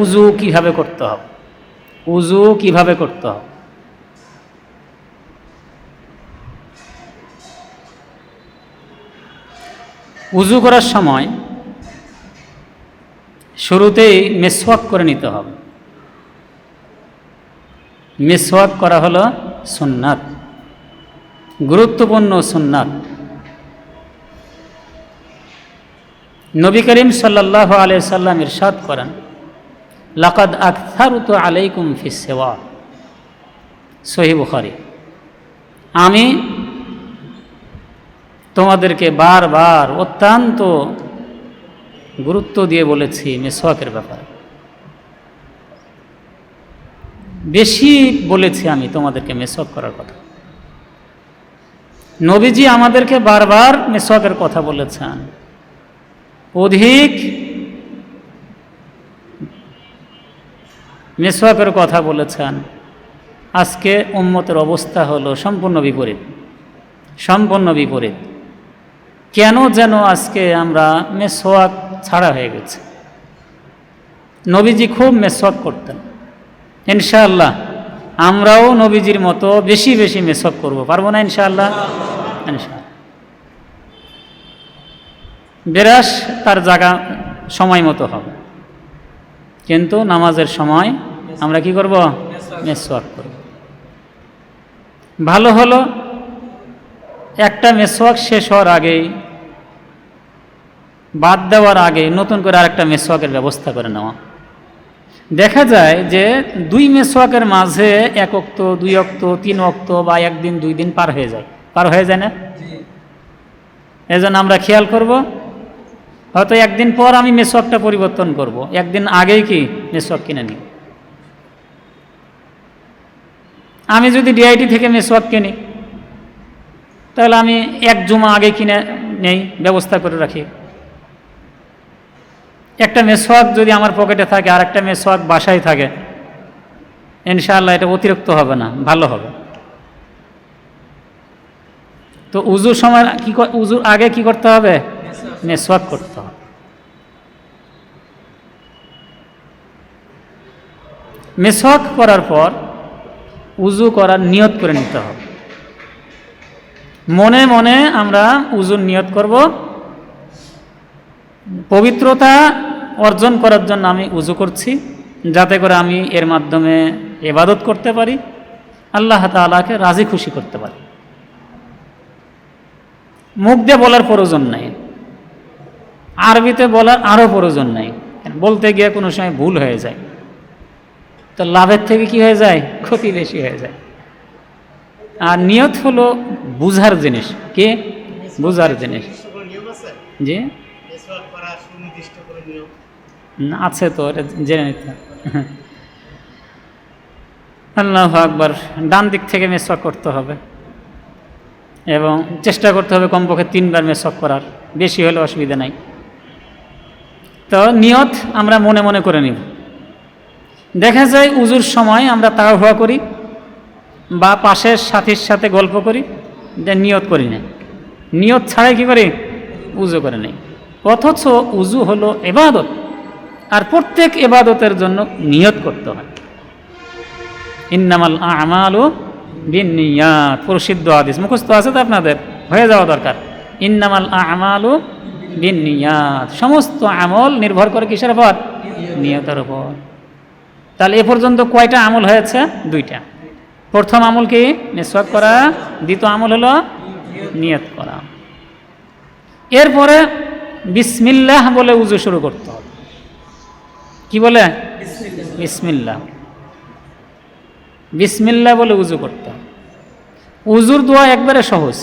উজু কিভাবে করতে হবে, উজু কিভাবে করতে হবে। উজু করার সময় শুরুতেই মিসওয়াক করে নিতে হবে। মিসওয়াক করা হলো সুন্নাত, গুরুত্বপূর্ণ সুন্নাত। নবী করিম সাল্লাল্লাহু আলাইহি সাল্লাম ইরশাদ করেন, লাকাদ আকথারতু আলাইকুম ফিস সিওয়াক, সহিহ বুখারী, আমি তোমাদেরকে বারবার অত্যন্ত গুরুত্ব দিয়ে বলেছি মিসওয়াকের ব্যাপারে, বেশি বলেছি আমি তোমাদেরকে মিসওয়াক করার কথা। নবীজি আমাদেরকে বারবার মিসওয়াকের কথা বলেছেন, অধিক মিসওয়াকের কথা বলেছেন। আজকে উম্মতের অবস্থা হলো সম্পূর্ণ বিপরীত, সম্পূর্ণ বিপরীত। কেন যেন আজকে আমরা মিসওয়াক ছাড়া হয়ে গেছে। নবীজি খুব মিসওয়াক করতেন। ইনশাআল্লাহ আমরাও নবীজির মতো বেশি বেশি মিসওয়াক করব, পারবো না ইনশাআল্লাহ? ইনশাআল্লাহ। বিরাস তার জায়গা সময় মতো হবে, কিন্তু নামাজের সময় আমরা কি করব? মিসওয়াক করব। ভালো হলো একটা মিসওয়াক শেষ হওয়ার আগেই, বাদ দেওয়ার আগে নতুন করে আরেকটা মিসওয়াকের ব্যবস্থা করে নেওয়া। দেখা যায় যে দুই মিসওয়াকের মাঝে 1 ওয়াক্ত, 2 ওয়াক্ত, 3 ওয়াক্ত বা একদিন 2 দিন পার হয়ে যায় না? এজন্য আমরা খেয়াল করব, হয়তো একদিন পর আমি মিসওয়াকটা পরিবর্তন করব, একদিন আগেই কি মিসওয়াক কিনে নিই। আমি যদি ডিআইটি থেকে মিসওয়াক কিনি, তাহলে আমি 1 জুমা আগে কিনে নেই, ব্যবস্থা করে রাখি। একটা মিসওয়াক যদি আমার পকেটে থাকে আর একটা মিসওয়াক বাসায় থাকে, ইনশাআল্লাহ এটা অতিরিক্ত হবে না, ভালো হবে। তো উজুর সময় উজুর আগে কি করতে হবে? মিসওয়াক করতে হবে। মিসওয়াক করার পর উজু করার নিয়ত করে নিতে হবে। মনে মনে আমরা উজুর নিয়ত করব, পবিত্রতা অর্জন করার জন্য আমি উজু করছি, যাতে করে আমি এর মাধ্যমে ইবাদত করতে পারি, আল্লাহ তাআলাকে রাজি খুশি করতে পারি। মুখ দিয়ে বলার প্রয়োজন নাই, আরবিতে বলার আরও প্রয়োজন নাই। বলতে গিয়ে কোনো সময় ভুল হয়ে যায়, তো লাভের থেকে কি হয়ে যায়? ক্ষতি বেশি হয়ে যায়। আর নিয়ত হলো বুঝার জিনিস। কি বুঝার জিনিস? জি আছে তো, এটা জেনে নিতে। আল্লাহু আকবার। ডান দিক থেকে মিসওয়াক করতে হবে এবং চেষ্টা করতে হবে কমপক্ষে 3 বার মিসওয়াক করার, বেশি হলে অসুবিধা নাই। তো নিয়ত আমরা মনে মনে করে নিব। দেখা যায় উজুর সময় আমরা তাড়াহুড়া করি বা পাশের সাথীর সাথে গল্প করি, যে নিয়ত করি না, নিয়ত ছাড়াই কি করি? উজু করে নেই। অথচ উজু হলো ইবাদত, আর প্রত্যেক ইবাদতের জন্য নিয়ত করতে হয়। ইন্নামাল আমালু বিন্নিয়াত, প্রসিদ্ধ হাদিস মুখস্থ আছে তো আপনাদের, হয়ে যাওয়া দরকার। ইন্নামাল আমালু বিন্নিয়াত, সমস্ত আমল নির্ভর করে কিসের উপর? নিয়তের উপর। তাহলে এ পর্যন্ত কয়টা আমল হয়েছে? 2টা। প্রথম আমল কি? মিসওয়াক করা। দ্বিতীয় আমল হলো নিয়ত করা। এরপরে বিসমিল্লাহ বলে উজু শুরু করতে হবে। কি বলে? বিসমিল্লাহ। বিসমিল্লাহ বলে উজু করতে হবে। উজুর দোয়া একবারে সহজ।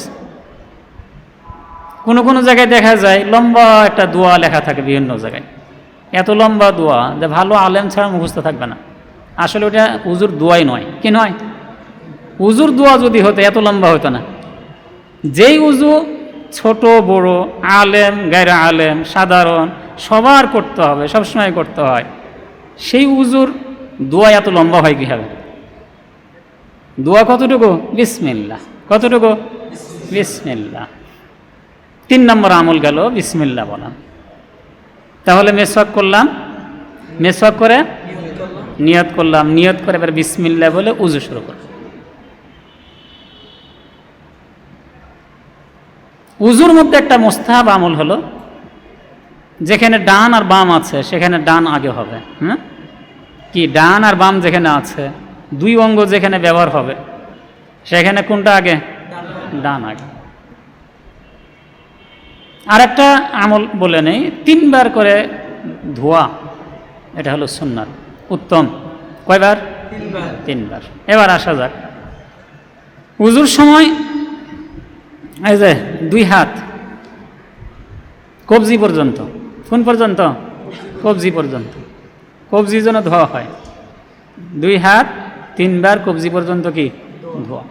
কোনো কোনো জায়গায় দেখা যায় লম্বা একটা দোয়া লেখা থাকে বিভিন্ন জায়গায়, এত লম্বা দোয়া যে ভালো আলেম ছাড়া মুখস্থ থাকবে না। আসলে ওটা উজুর দোয়াই নয়। কি নয়? উজুর দোয়া যদি হতো এত লম্বা হতো না। যেই উজু ছোট বড়, আলেম গায়রা আলেম, সাধারণ সবার করতে হবে, সবসময় করতে হয়, সেই উজুর দোয়া এত লম্বা হয় কীভাবে? দোয়া কতটুকু? বিসমিল্লাহ। কতটুকু? বিসমিল্লাহ। 3 নম্বর আমল গেল বিসমিল্লাহ বলা। তাহলে মেসওয়াক করলাম, মেসওয়াক করে নিয়ত করলাম, নিয়ত করে এবার বিসমিল্লাহ বলে উযু শুরু করব। উযুর মধ্যে একটা মুস্তাহাব আমল হলো, যেখানে ডান আর বাম আছে সেখানে ডান আগে হবে। কি ডান আর বাম যেখানে আছে, দুই অঙ্গ যেখানে ব্যবহার হবে সেখানে কোনটা আগে? ডান আগে। আর একটা আমল বলে নেই, 3 বার করে ধোয়া, এটা হলো সুন্নাত, উত্তম। কয়বার? 3 বার। এবার আসা যাক, উযুর সময় এই যে 2 হাত কবজি পর্যন্ত, কোন পর্যন্ত? কবজি পর্যন্ত, কবজি যেন ধোয়া হয়। 2 হাত 3 বার কবজি পর্যন্ত কি ধোয়া।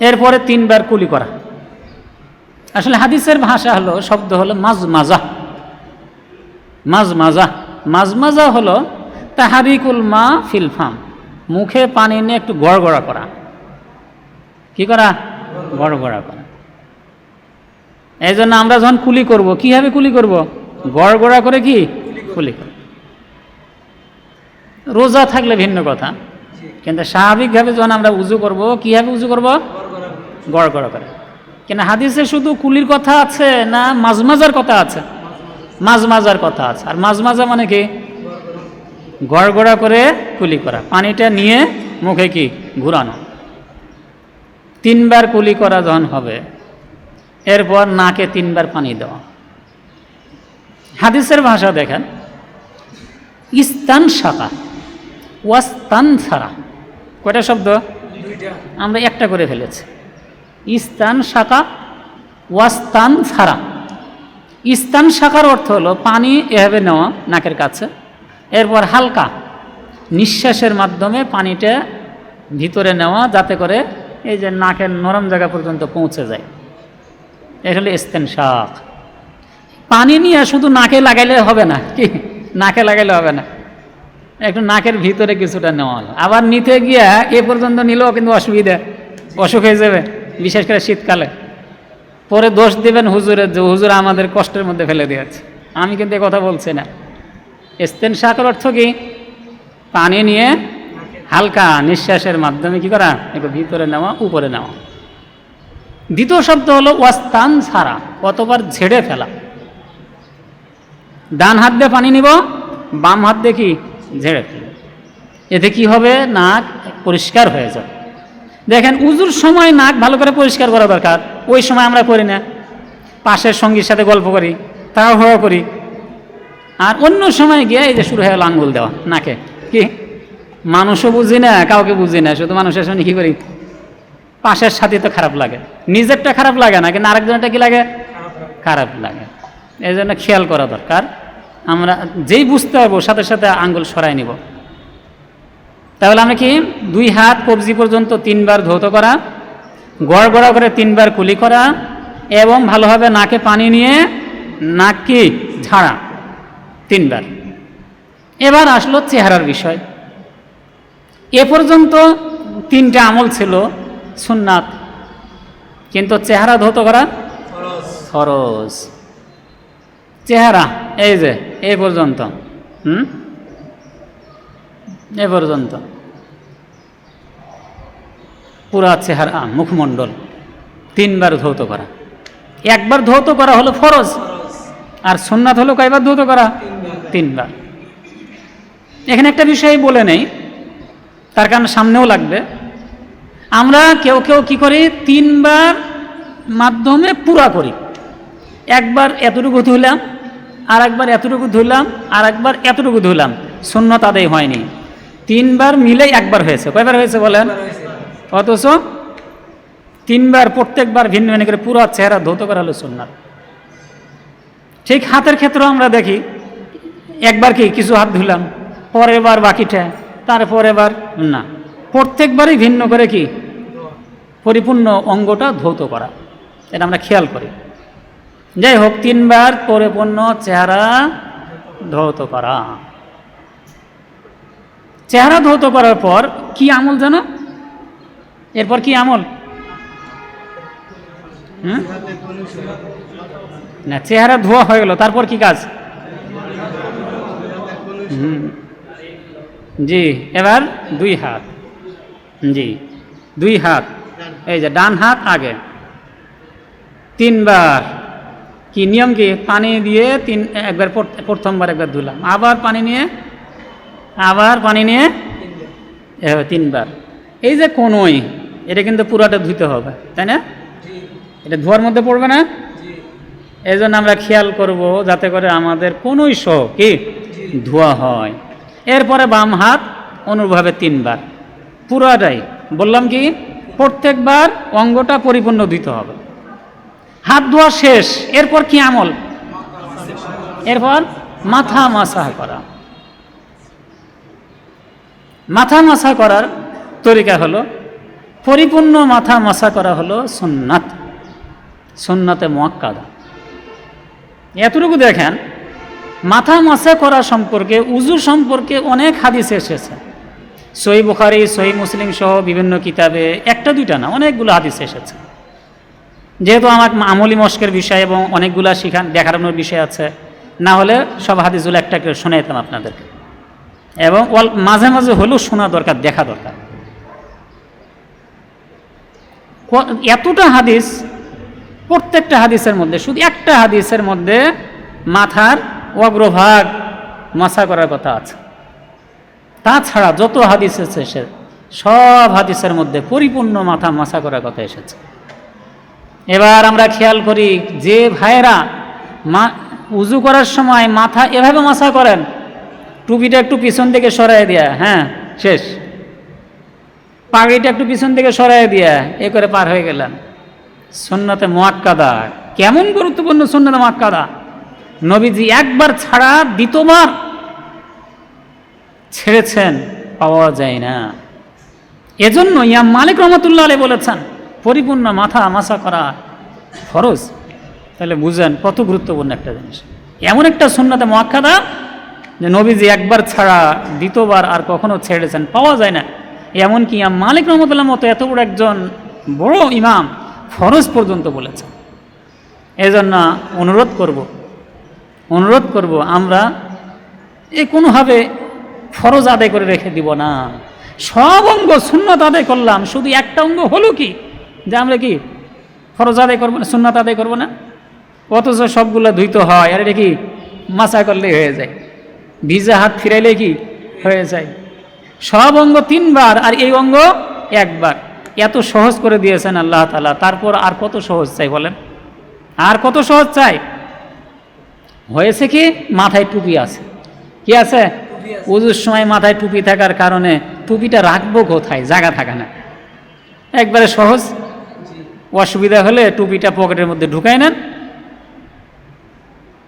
এরপরে 3 বার কুলি করা। আসলে হাদিসের ভাষা হলো, শব্দ হলো মাজমাজা। মাজমাজা, মাজমাজা হলো তাহারিকুল মা ফিল ফাম, মুখে পানি নিয়ে একটু গড়গড়া করা। কি করা? গড়গড়া করা। এই জন্য আমরা যখন কুলি করব, কিভাবে কুলি করব? গড়গড়া করে কি কুলি করব। রোজা থাকলে ভিন্ন কথা, কিন্তু স্বাভাবিকভাবে যখন আমরা উযু করব, কিভাবে উযু করব? গড়গড়া করে। কিন্তু হাদিসে শুধু কুলির কথা আছে না মাজমাজার কথা আছে? মাজমাজার কথা আছে। আর মাজমাজা মানে কি? গড়গড়া করে কুলি করা, পানিটা নিয়ে মুখে কি ঘুরানো। 3 বার কুলি করা যখন হবে, এরপর নাকে 3 বার পানি দেওয়া। হাদিসের ভাষা দেখেন, ইস্তান শাকা ওয়াস্তান ছাড়া। কয়টা শব্দ? আমরা একটা করে ফেলেছি। ইস্তান শাকা ওয়াস্তান ছাড়া। ইস্তান শাকার অর্থ হলো পানি এভাবে নেওয়া নাকের কাছে, এরপর হালকা নিঃশ্বাসের মাধ্যমে পানিটা ভিতরে নেওয়া, যাতে করে এই যে নাকের নরম জায়গা পর্যন্ত পৌঁছে যায়। এটা হলো ইস্তেনশাক। পানি নিয়ে শুধু নাকে লাগাইলে হবে না, কি নাকে লাগাইলে হবে না, একটু নাকের ভিতরে কিছুটা নেওয়া হলো। আবার নিতে গিয়া এ পর্যন্ত নিলেও কিন্তু অসুবিধা, অসুখ হয়ে যাবে, বিশেষ করে শীতকালে। পরে দোষ দেবেন হুজুরের, যে হুজুর আমাদের কষ্টের মধ্যে ফেলে দিয়েছে। আমি কিন্তু এ কথা বলছি না। ইস্তেনশাকের অর্থ কি? পানি নিয়ে হালকা নিঃশ্বাসের মাধ্যমে কি করা? একটু ভিতরে নেওয়া, উপরে নেওয়া। দ্বিতীয় শব্দ হলো ওয়াস্তান ছাড়া, কতবার ঝেড়ে ফেলা। ডান হাত দিয়ে পানি নিব, বাম হাত দিয়ে কি ঝেড়ে ফেলব। এতে কি হবে? নাক পরিষ্কার হয়ে যাবে। দেখেন, উযুর সময় নাক ভালো করে পরিষ্কার করা দরকার। ওই সময় আমরা করি না, পাশের সঙ্গীর সাথে গল্প করি, তাড়াহুড়ো করি। আর অন্য সময় গিয়ে এই যে শুরু হয়ে গেল আঙ্গুল দেওয়া নাকে। কি মানুষও বুঝি না, কাউকে বুঝি না, শুধু মানুষের সঙ্গে কী করি? পাশের সাথে তো খারাপ লাগে, নিজেরটা খারাপ লাগে না, কিন্তু আরেকজনটা কি লাগে? খারাপ লাগে। এই জন্য খেয়াল করা দরকার। আমরা যেই বুঝতে পারবো সাথে সাথে আঙ্গুল সরাই নিব। তাহলে আমরা কি 2 হাত কবজি পর্যন্ত 3 বার ধৌত করা, গড়গড়া করে 3 বার কুলি করা, এবং ভালোভাবে নাকে পানি নিয়ে নাক কি ঝাড়া 3 বার। এবার আসলো চেহারার বিষয়। এ পর্যন্ত 3টা আমল ছিল সুন্নাত, কিন্তু চেহারা ধৌত করা ফরজ। চেহারা এই যে এই পর্যন্ত, এ পর্যন্ত পুরা চেহারা, মুখমণ্ডল 3 বার ধৌত করা। 1 বার ধৌত করা হলো ফরজ, আর সুন্নাত হলো কয়বার ধৌত করা? 3 বার। এখানে একটা বিষয় বলে নেই, তার কারণ সামনেও লাগবে। আমরা কেউ কেউ কি করি? 3 বার মাধ্যমে পুরা করি। 1 বার এতটুকু ধুলাম, আর 1 বার এতটুকু ধুলাম, আর 1 বার এতটুকু ধুলাম, সুন্নাত আদায় হয়নি। 3 বার মিলে 1 বার হয়েছে। কয়বার হয়েছে বলেন? অথচ 3 বার প্রত্যেকবার ভিন্ন ভিন্ন করে পুরো চেহারা ধৌত করা হলো সুন্নাত। ঠিক হাতের ক্ষেত্রেও আমরা দেখি, 1 বার কি কিছু হাত ধুলাম, পরের বার বাকিটা, তারপরে বার না, প্রত্যেকবারই ভিন্ন করে কি পরিপূর্ণ অঙ্গটা ধৌত করা। এটা আমরা খেয়াল করি। যাই হোক, 3 বার পরিপূর্ণ চেহারা ধৌত করা। চেহারা ধৌত করার পর কি আমল জানো? এরপর কি আমল? না, চেহারা ধোয়া হয়ে গেল, তারপর কি কাজ? হুম, জি, এবার 2 হাত, জি 2 হাত, এই যে ডান হাত আগে 3 বার। কি নিয়ম? কি পানি দিয়ে একবার প্রথমবার একবার ধুলাম, আবার পানি নিয়ে, আবার পানি নিয়ে, এভাবে 3 বার। এই যে কোনোই, এটা কিন্তু পুরাটা ধুইতে হবে, তাই না? এটা ধোয়ার মধ্যে পড়বে না? এই জন্য আমরা খেয়াল করব যাতে করে আমাদের কোনোই সহ কি ধোয়া হয়। এরপরে বাম হাত অনুরূপভাবে 3 বার, পুরাটাই বললাম কি প্রত্যেকবার অঙ্গটা পরিপূর্ণ ধুইতে হবে। হাত ধোয়া শেষ, এরপর কি আমল? এরপর মাথা মাসাহ করা। মাথা মাসা করার তরিকা হলো, পরিপূর্ণ মাথা মাসা করা হলো সুন্নাত, সুন্নাতে মুআক্কাদা। এতটুকু দেখেন, মাথা মাসা করা সম্পর্কে, উজু সম্পর্কে অনেক হাদিস এসেছে, সহিহ বুখারী, সহিহ মুসলিম সহ বিভিন্ন কিতাবে, একটা দুইটা না, অনেকগুলো হাদিস এসেছে। যেহেতু আমার আমলি মস্কের বিষয় এবং অনেকগুলা দেখানোর বিষয় আছে, না হলে সব হাদিসগুলো একটা করে শোনাইতাম আপনাদেরকে, এবং মাঝে মাঝে হলেও শোনা দরকার, দেখা দরকার। এতটা হাদিস, প্রত্যেকটা হাদিসের মধ্যে, শুধু একটা হাদিসের মধ্যে মাথার অগ্রভাগ মাসা করার কথা আছে। তাছাড়া যত হাদিস এসেছে সব হাদিসের মধ্যে পরিপূর্ণ মাথা মাসা করার কথা এসেছে। এবার আমরা খেয়াল করি, যে ভাইয়েরা উজু করার সময় মাথা এভাবে মাসা করেন, টুপিটা একটু পিছন থেকে সরাই দিয়া, হ্যাঁ শেষ, পাগড়িটা একটু পিছন থেকে সরাই দিয়া এ করে পার হয়ে গেলেন। সুন্নতে মুআক্কাদা, কেমন গুরুত্বপূর্ণ সুন্নতে মুআক্কাদা! নবীজি একবার ছাড়া দ্বিতীয়বার ছেড়েছেন, পাওয়া যায় না। এজন্য ইমাম মালিক রহমাতুল্লাহ আলাইহি বলেছেন পরিপূর্ণ মাথা মাসা করা ফরজ। তাহলে বুঝেন কত গুরুত্বপূর্ণ একটা জিনিস। এমন একটা সুন্নতে মুআক্কাদা যে নবীজি একবার ছাড়া দ্বিতীয়বার আর কখনো ছেড়েছেন, পাওয়া যায় না। এমনকি ইমাম মালিক রহমাতুল্লাহ মতো এত বড় একজন বড় ইমাম ফরজ পর্যন্ত বলেছেন। এজন্য অনুরোধ করব আমরা কোনোভাবে ফরজ আদায় করে রেখে দিব না। সব অঙ্গ সুন্নত আদায় করলাম, শুধু একটা অঙ্গ হলো কি যে আমরা কি ফরজ আদায় করবো না, সুন্নত আদায় করবো না, অথচ সবগুলো ধুইতে হয়। আর এটা কি মাসা করলেই হয়ে যায়, ভিজা হাত ফিরাইলে কি হয়ে যায়। সব অঙ্গ 3 বার আর এই অঙ্গ 1 বার। এত সহজ করে দিয়েছেন আল্লাহ তাআলা, তারপর আর কত সহজ চাই বলেন? আর কত সহজ চাই? হয়েছে কি, মাথায় টুপি আছে, কি আছে? উজুর সময় মাথায় টুপি থাকার কারণে টুপিটা রাখবো কোথায়, জায়গা থাকে না। একবারে সহজ, অসুবিধা হলে টুপিটা পকেটের মধ্যে ঢুকাই নেন,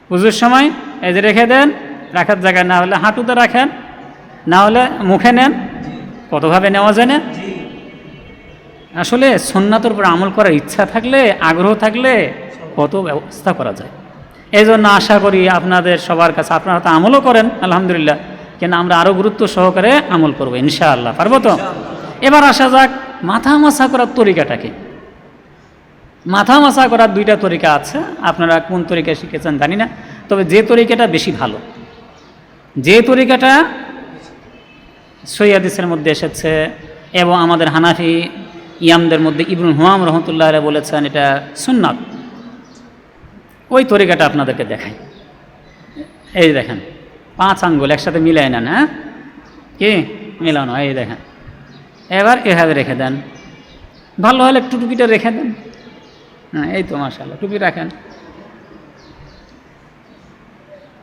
উজুর সময় এই যে রেখে দেন, রাখার জায়গা না হলে হাঁটুতে রাখেন, না হলে মুখে নেন, কতভাবে নেওয়া যায় না। আসলে সুন্নাতের উপর আমল করার ইচ্ছা থাকলে, আগ্রহ থাকলে কত ব্যবস্থা করা যায়। এই জন্য আশা করি আপনাদের সবার কাছে, আপনারা তো আমলও করেন আলহামদুলিল্লাহ, কিন্তু আমরা আরও গুরুত্ব সহকারে আমল করবো ইনশাআল্লাহ, পারবো তো? এবার আসা যাক মাথা মাসা করার তরিকাটাকে। মাথা মাসা করার 2টা তরিকা আছে, আপনারা কোন তরিকা শিখেছেন জানি না, তবে যে তরিকাটা বেশি ভালো, যে তরিকাটা সহিহ হাদিসের মধ্যে এসেছে এবং আমাদের হানাফি ইমামদের মধ্যে ইবনুল হুমাম রহমতুল্লাহ আলাইহি বলেছেন এটা সুন্নাত, ওই তরিকাটা আপনাদেরকে দেখাই। এই দেখেন 5 আঙ্গুল একসাথে মিলাই নেন, হ্যাঁ কি মিলানো, এই দেখেন। এবার এভাবে রেখে দেন, ভালো হলে একটু টুপিটা রেখে দেন, হ্যাঁ এই তো মাশাআল্লাহ, টুপি রাখেন,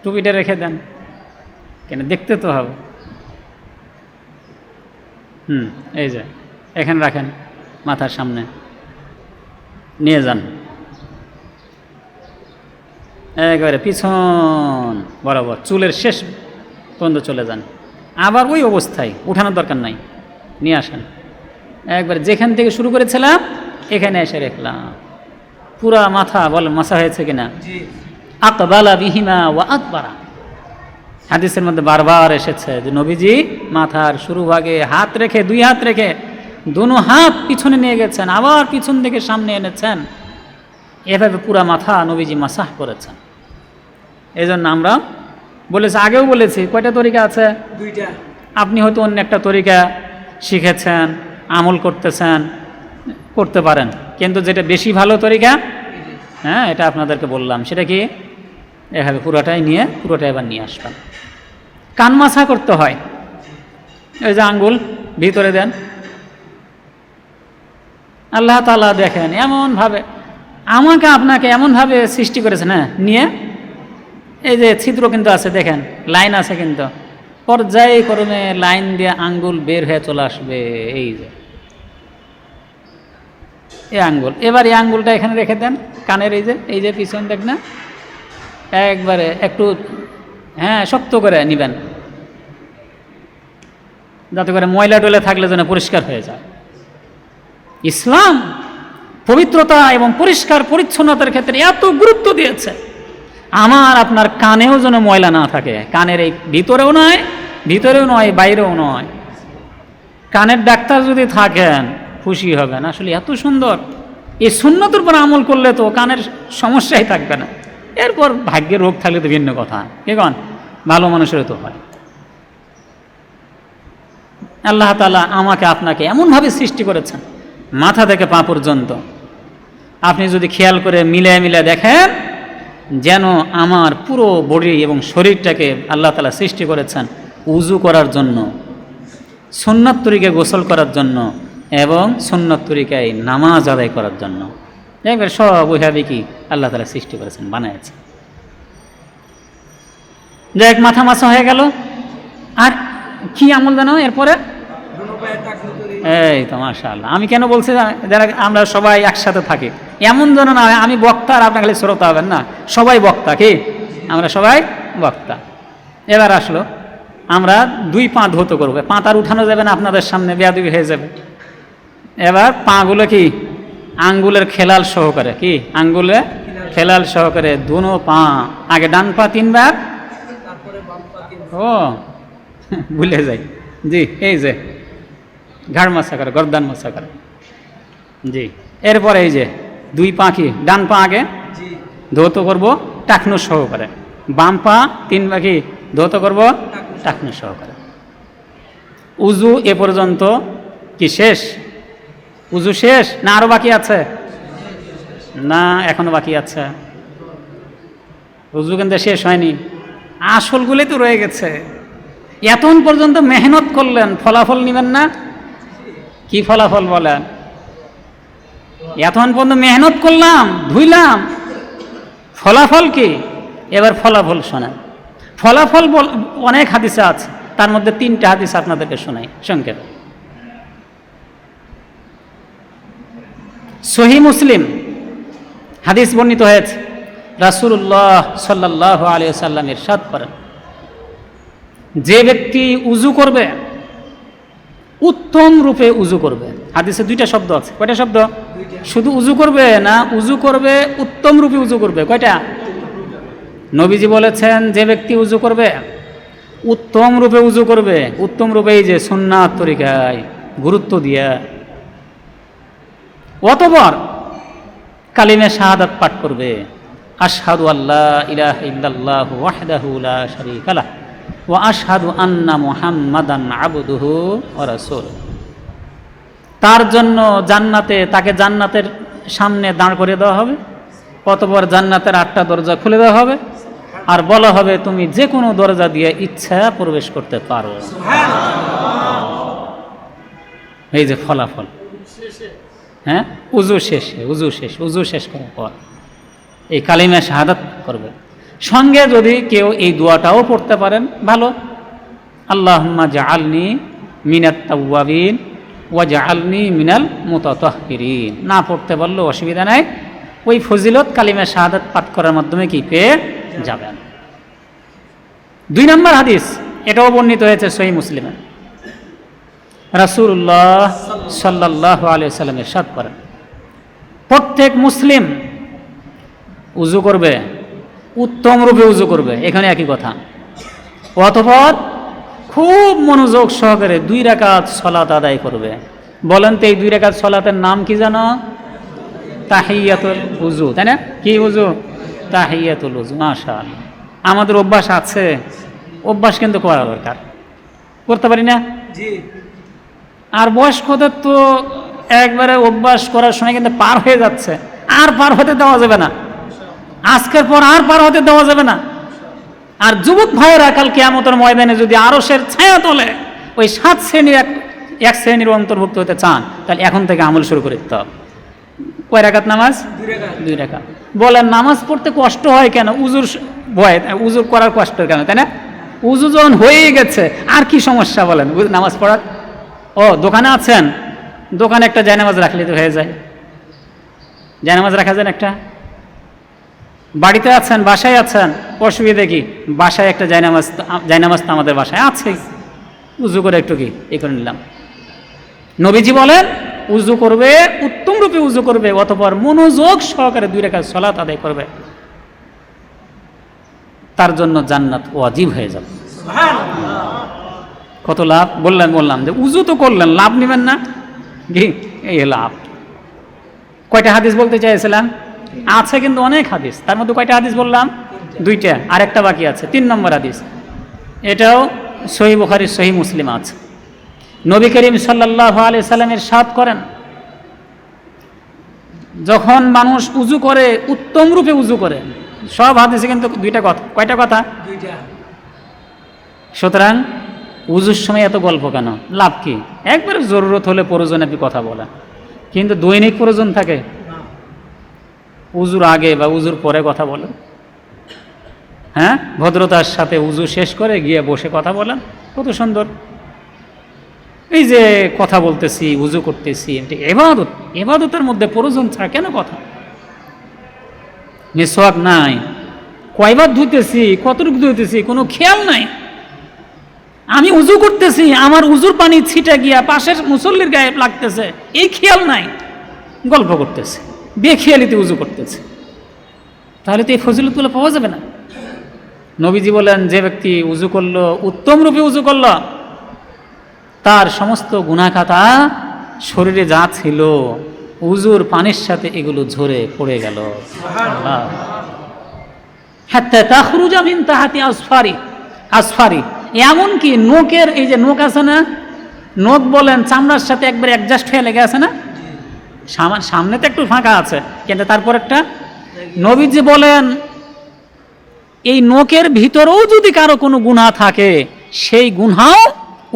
টুপিটা রেখে দেন, কেন দেখতে তো হবে। এই যে এখানে রাখেন, মাথার সামনে নিয়ে যান, একেবারে পিছন বরাবর চুলের শেষ পর্যন্ত চলে যান। আবার ওই অবস্থায় উঠানোর দরকার নাই, নিয়ে আসেন, একবারে যেখান থেকে শুরু করেছিলাম এখানে এসে রাখলাম। পুরা মাথা বলেন মাসা হয়েছে কিনা? আকবালা বিহিমা ওয়া আদবারা। হাদিসের মধ্যে বারবার এসেছে যে নবীজি মাথার শুরু ভাগে হাত রেখে, 2 হাত রেখে দুনো হাত পিছনে নিয়ে গেছেন, আবার পিছন থেকে সামনে এনেছেন, এভাবে পুরা মাথা নবীজি মাসাহ করেছেন। এই জন্য আমরা বলেছে, আগেও বলেছি। কয়টা তরিকা আছে? দুইটা। আপনি হয়তো অন্য একটা তরিকা শিখেছেন, আমল করতেছেন, করতে পারেন, কিন্তু যেটা বেশি ভালো তরিকা, হ্যাঁ, এটা আপনাদেরকে বললাম। সেটা কি? এভাবে পুরোটা এবার নিয়ে আসবেন। কান মাছা করতে হয়, এই যে আঙ্গুল ভিতরে দেন। আল্লাহ তাআলা দেখেন এমনভাবে আমাকে আপনাকে এমনভাবে সৃষ্টি করেছেন, হ্যাঁ, নিয়ে এই যে ছিদ্র কিন্তু আছে, দেখেন লাইন আছে, কিন্তু পর্যায়ক্রমে লাইন দিয়ে আঙ্গুল বের হয়ে চলে আসবে। এই যে এই আঙ্গুল, এবার এই আঙ্গুলটা এখানে রেখে দেন কানের, এই যে পিছন দেখ না, একবারে একটু, হ্যাঁ, শক্ত করে নেবেন, যাতে করে ময়লা টয়লা থাকলে যেন পরিষ্কার হয়ে যায়। ইসলাম পবিত্রতা এবং পরিষ্কার পরিচ্ছন্নতার ক্ষেত্রে এত গুরুত্ব দিয়েছে, আমার আপনার কানেও যেন ময়লা না থাকে। কানের এই ভিতরেও নয়, বাইরেও নয়। কানের ডাক্তার যদি থাকেন খুশি হবেন, আসলে এত সুন্দর। এই সুন্নতের উপর আমল করলে তো কানের সমস্যাই থাকবে না। এরপর ভাগ্যের রোগ থাকলে তো ভিন্ন কথা, কি কন? ভালো মানুষেরও তো হয়। আল্লাহ তাআলা আমাকে আপনাকে এমনভাবে সৃষ্টি করেছেন, মাথা থেকে পা পর্যন্ত। আপনি যদি খেয়াল করে মিলে দেখেন, যেন আমার পুরো বডি এবং শরীরটাকে আল্লাহ তাআলা সৃষ্টি করেছেন উজু করার জন্য, সুন্নাত তরিকায় গোসল করার জন্য এবং সুন্নাত তরিকায় নামাজ আদায় করার জন্য। একবার সব ওইভাবে কি আল্লাহ তাআলা সৃষ্টি করেছেন, বানাইছেন। যাই হোক, মাথা মাছা হয়ে গেল। আর কি আমল জানো এরপরে? এই তো মাশাআল্লাহ। আমি কেন বলছি, যারা আমরা সবাই একসাথে থাকি, এমন যেন না আমি বক্তা আর আপনার খালি শ্রোতা হবেন না, সবাই বক্তা। কি? আমরা সবাই বক্তা। এবার আসলো আমরা 2 পা ধৌত করবো। পা তার উঠানো যাবে না, আপনাদের সামনে বেয়াদবি হয়ে যাবে। এবার পাগুলো কি আঙ্গুলের খেলাল সহকারে, কি আঙ্গুলে খেলাল সহকারে দুনো পা, আগে ডান পা 3 বার, ও ভুলে যাই, জি, এই যে ঘাড় মাছা করে, গর্দান মাছা করে, জি। এরপরে এই যে 2 পা কি ডান পা আগে ধৌত করব টাকনু সহকারে, বাম পা 3 বার কি ধৌত করব টাকনু সহকারে। উজু এ পর্যন্ত কি শেষ? উজু শেষ না আরো বাকি আছে? না, এখনো বাকি আছে। উজু কিন্তু শেষ হয়নি, আসলগুলোই তো রয়ে গেছে। এতক্ষণ পর্যন্ত মেহনত করলেন, ফলাফল নেবেন না? কি ফলাফল বলেন? এতক্ষণ পর্যন্ত মেহনত করলাম, ধুইলাম, ফলাফল কি? এবার ফলাফল শোনেন। ফলাফল অনেক হাদিসে আছে, তার মধ্যে 3টা হাদিস আপনাদেরকে শোনাই সংক্ষেপে। সহিহ মুসলিম হাদিস বর্ণিত হয়েছে, রাসূলুল্লাহ সাল্লাল্লাহু আলাইহি ওয়াসাল্লাম ইরশাদ করেন, যে ব্যক্তি উজু করবে, উত্তম রূপে উজু করবে। হাদিসে 2টা শব্দ আছে। কয়টা শব্দ? শুধু উজু করবে না, উজু করবে উত্তম রূপে উজু করবে। কয়টা? নবীজি বলেছেন যে ব্যক্তি উজু করবে, উত্তম রূপে উজু করবে। উত্তম রূপে এই যে সুন্নাত তরিকায় গুরুত্ব দিয়া, অতঃপর কালিমে শাহাদাত পাঠ করবে, আশহাদু আল্লা ইলাহা ইল্লাল্লাহু ওয়াহদাহু লা শারীকা লাহু ওয়া আশহাদু আন্না মুহাম্মাদান আবদুহু ওয়া রাসূলুহু। তার জন্য জান্নাতে, তাকে জান্নাতের সামনে দাঁড় করে দেওয়া হবে, অতঃপর জান্নাতের 8টা দরজা খুলে দেওয়া হবে, আর বলা হবে তুমি যে কোনো দরজা দিয়ে ইচ্ছা প্রবেশ করতে পারো। এই যে ফলাফল, হ্যাঁ, উজু শেষ করার পর এই কালিমা শাহাদাত করবে। সঙ্গে যদি কেউ এই দোয়াটাও পড়তে পারেন ভালো, আল্লাহুম্মা জাআলনি মিনাত তাওয়াবিন ওয়া জাআলনি মিনাল মুতাতাহহিরিন। না পড়তে পারলেও অসুবিধা নাই, ওই ফজিলত কালিমা শাহাদাত পাঠ করার মাধ্যমে কি পেয়ে যাবেন। 2 নম্বর হাদিস, এটাও বর্ণিত হয়েছে সহিহ মুসলিমে। রাসূলুল্লাহ সাল্লাল্লাহু আলাইহি ওয়াসাল্লাম ইরশাদ করেন, প্রত্যেক মুসলিম উজু করবে, উত্তম রূপে উজু করবে, এখানে একই কথা। অতঃপর খুব মনোযোগ সহকারে 2 রাকাত সালাত আদায় করবে। বলেন তো এই 2 রাকাত সালাতের নাম কি জানো? তাহিয়াতুল উজু, তাই না? কি উজু? তাহিয়াতুল উজু। মাশাআল্লাহ। আমাদের অভ্যাস আছে, অভ্যাস কিন্তু করা দরকার, করতে পারি না। আর বয়স্কদের তো একবারে অভ্যাস করার সময় কিন্তু পার হয়ে যাচ্ছে, আর পার হতে দেওয়া যাবে না, আজকের পর আর পার হতে দেওয়া যাবে না। আর যুবক ভাইয়েরা কাল কিয়ামতের ময়দানে যদি আরশের ছায়া তোলে ওই 7 শ্রেণীর এক শ্রেণীর অন্তর্ভুক্ত হতে চান, তাহলে এখন থেকে আমল শুরু করে দিতে হবে। কয় রাকাত নামাজ? 2 রাকাত। বলেন নামাজ পড়তে কষ্ট হয় কেন? উজুর ভয়, উজুর করার কষ্ট কেন, তাই না? উজু যখন হয়ে গেছে আর কি সমস্যা বলেন নামাজ পড়ার? ও দোকানে আছেন, দোকানে একটা জায়নামাজ রাখলে তো হয়ে যায়, জায়নামাজ রাখা যায় একটা। বাড়িতে আছেন, বাসায় আছেন, অসুবিধা কি? বাসায় একটা জায়নামাজ তো আমাদের বাসায় আছে, উজু করে একটু কি এই করে নিলাম। নবীজি বলেন উজু করবে, উত্তম রূপে উজু করবে, অতঃপর মনোযোগ সহকারে 2 রাকাত সালাত আদায় করবে, তার জন্য জান্নাত ওয়াজিব হয়ে যাবে। কত লাভ! বললাম যে উজু তো করলেন, লাভ নেবেন না কি? এই লাভ। কয়টা হাদিস বলতে চাইছিলাম? আছে কিন্তু অনেক হাদিস, তার মধ্যে কয়টা হাদিস বললাম? 2টা, আর একটা বাকি আছে, 3 নম্বর হাদিস। এটাও সহিহ বুখারী সহিহ মুসলিম আছে। নবী করিম সাল্লাল্লাহু আলাইহি সাল্লাম ইরশাদ করেন, যখন মানুষ উজু করে উত্তম রূপে উজু করে, সব হাদিসে কিন্তু 2টা কথা। কয়টা কথা? 2টা। সুতরাং উজুর সময় এত গল্প কেন? লাভ কি? একবারে জরুরত হলে প্রয়োজনে আপনি কথা বলেন, কিন্তু দৈনিক প্রয়োজন থাকে উজুর আগে বা উজুর পরে কথা বলেন। হ্যাঁ, ভদ্রতার সাথে উজু শেষ করে গিয়ে বসে কথা বলেন, কত সুন্দর। এই যে কথা বলতেছি, উজু করতেছি, এটি ইবাদত, ইবাদতের মধ্যে প্রয়োজন ছাড়া কেন কথা? মিসওয়াক নাই, কয়বার ধুইতেছি, কতটুকু ধুইতেছি কোনো খেয়াল নাই। আমি উজু করতেছি, আমার উজুর পানি ছিটে গিয়া পাশের মুসল্লির গায়ে লাগতেছে, এই খেয়াল নাই, গল্প করতেছে, বেখেয়ালিতে উজু করতেছে, তাহলে তো এই ফজিলতগুলো পাওয়া যাবে না। নবীজি বলেন যে ব্যক্তি উজু করলো, উত্তম রূপে উজু করলো, তার সমস্ত গুনাহ খাতা শরীরে যা ছিল উজুর পানির সাথে এগুলো ঝরে পড়ে গেল। হাত্তা তাখরুজা মিন তাহাতি আসফারি, এমনকি নোকের, এই যে নোক আছে না, নোক বলেন চামড়ার সাথে একবার অ্যাডজাস্ট হয়ে লেগে আছে না, সামনে তো একটু ফাঁকা আছে কিন্তু তারপর একটা। নবীজি বলেন এই নোকের ভিতরেও যদি কারো কোনো গুনাহ থাকে, সেই গুনাহও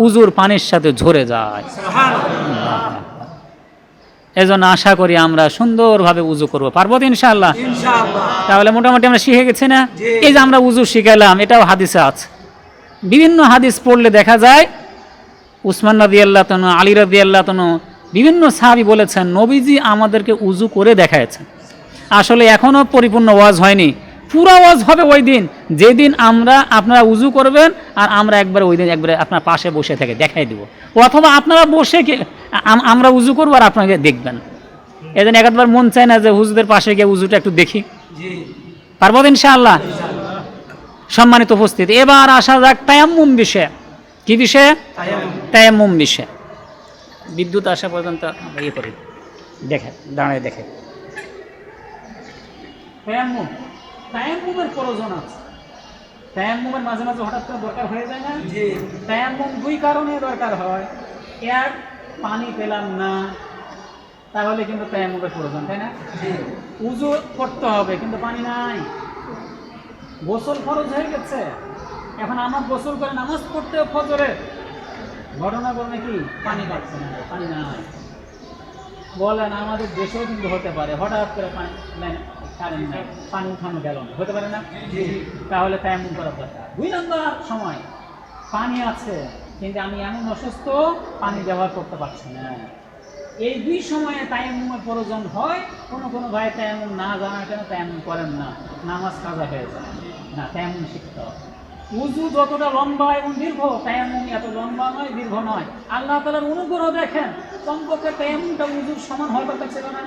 উজুর পানির সাথে ঝরে যায়। এজন্য আশা করি আমরা সুন্দরভাবে উজু করবো, পারবো তো ইনশাআল্লাহ? তাহলে মোটামুটি আমরা শিখে গেছি না? এই যে আমরা উজু শিখালাম, এটাও হাদিসে আছে। বিভিন্ন হাদিস পড়লে দেখা যায় উসমান রাদিয়াল্লাহু তাআলা, আলী রাদিয়াল্লাহু তাআলা, বিভিন্ন সাহাবী বলেছেন নবীজি আমাদেরকে উজু করে দেখায়েছেন। আসলে এখনও পরিপূর্ণ ওয়াজ হয়নি, পুরা ওয়াজ হবে ওই দিন যেদিন আপনারা উজু করবেন, আর আমরা একবার ওই দিন একবারে আপনার পাশে বসে থেকে দেখাই দিব, অথবা আপনারা বসে আমরা উজু করবো আর আপনাকে দেখবেন। এদিন একবার মন চায় না যে হুজুরদের পাশে গিয়ে উজুটা একটু দেখি? পারবো ইনশাআল্লাহ? সম্মানিত উপস্থিতি, এবার আসা যাক তায়াম্মুম বিষয়ে। কি বিষয়ে? তায়াম্মুম বিষয়ে। বিদ্যুৎ আসা পর্যন্ত ইয়ে করি, দেখে দাঁড়ায় দেখে। তায়াম্মুমের প্রয়োজন আছে। তায়াম্মুমের মাঝে মাঝে হঠাৎ করে দরকার হয়ে যায় না? তায়াম্মুম 2 কারণে দরকার হয়। এক, পানি পেলাম না, তাহলে কিন্তু তায়াম্মুমের প্রয়োজন, তাই না? উজু করতে হবে কিন্তু পানি নাই, গোসল ফরজ হয়ে গেছে, এখন আমার গোসল করে নামাজ পড়তে ফজরে, ঘটনা বলবে কি পানি পাচ্ছে না, পানি নাই। বলেন আমাদের দেশেও কিন্তু হতে পারে হঠাৎ করে পানি নাই, কারেন্ট নাই, পানি উঠানো গেল না, হতে পারে না? তাহলে তায়াম্মুম করা দরকার। 2 নম্বর সময় পানি আছে কিন্তু আমি এমন অসুস্থ, পানি ব্যবহার করতে পারছি না, এই 2 সময়ে তায়াম্মুমের প্রয়োজন হয়। কোনো ভাই তায়াম্মুম না জানার কেন তায়াম্মুম করেন না, নামাজ কাজা হয়ে যায় না, তায়াম্মুম শিখতে হবে। উজু যতটা লম্বা এবং দীর্ঘ, তায়াম্মুম এত লম্বা নয়, দীর্ঘ নয়। আল্লাহ তাআলার অনুগ্রহ দেখেন, কমপক্ষে তায়াম্মুমটা উজুর সমান হওয়া দরকার ছিল না?